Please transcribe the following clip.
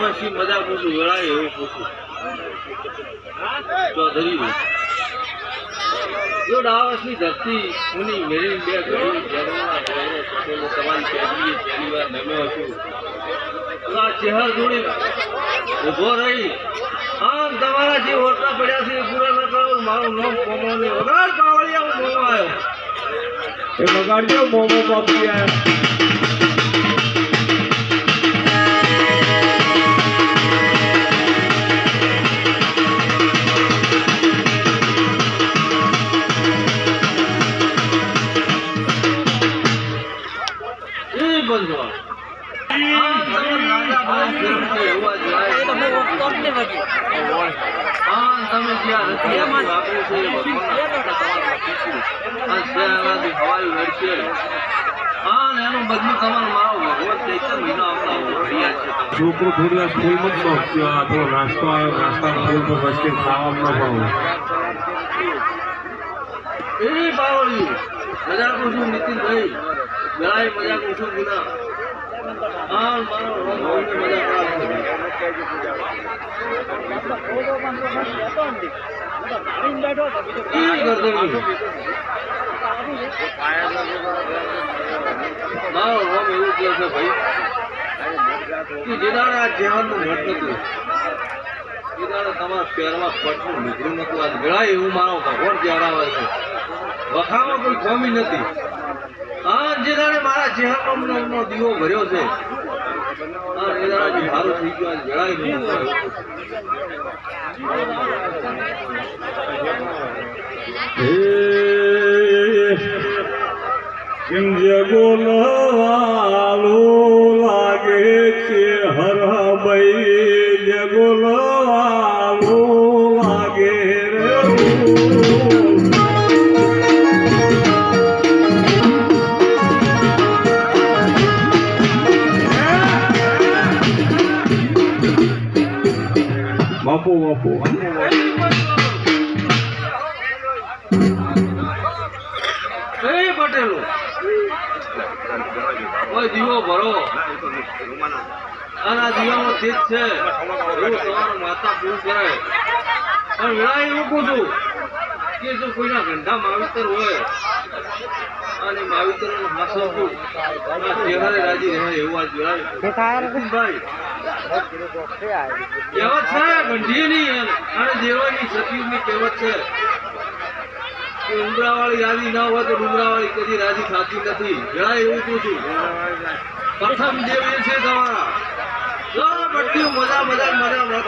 પછી મજા પૂછું વેળાય એવું પૂછું ચૌધરી જો ડાવસની ધરતી ઉની મેરી બે ઘડી તમારી પહેલી વાર નમ્યો છું આ ચહેર જોડી ઉભો રહી આમ તમારા જે ઓટલા પડ્યા છે એ પૂરા ન કરો મારું નામ કોમોને વગાડ કાવળિયા મોમો આવ્યો એ વગાડજો મોમો બાપી આવ્યો તમે જ્યાં વાપર્યું છે હવાયું લડશે હા એનું બધું તમારું મારો ભગવત ચૈત્ર મહિનો આવતા છોકરો થોડી વાર સ્કૂલમાં જ પહોંચ્યો આ થોડો નાસ્તો આવ્યો નાસ્તા સ્કૂલમાં બસથી ખાવામાં ભાવ એની બાવળ્યું મજા કરું છું નીતિનભાઈ ગળાએ મજા કરું છું ગુના હા મારો મજા તમારા પહેરવા પટનું નીકળ્યું નતું આ ગળાય એવું મારો ભગવાન જવડાવે છે વખામાં કોઈ કોમી નથી હા જે દાડે મારા ચહેરાનો દીવો ભર્યો છે હા એ દાડા સારું થઈ ગયું આજ ગળાય નહીં જગોલવાલો લાગે છે હરભાઈ જગોલવાલો લાગે રે બાપુ બાપુ પટેલો કોઈ દીવો ભરો અને આ દીવાનો તેજ છે એવું તમારું માતા પૂરું કરે પણ વેળા એવું પૂછું કે જો કોઈના ગંધા માવિતર હોય અને માવિતર હાસવું ચહેરે રાજી રહે એવું આજ વેળાય ભાઈ કહેવત છે ગંધીની અને દેવાની સતીની કહેવત છે ડુંગરાવાળી રાજી ના હોય તો ડુંગરાવાળી કદી રાજી થતી નથી જરા એવું પૂછું પ્રથમ દેવ એ છે તમારા જો બધી મજા મજા મજા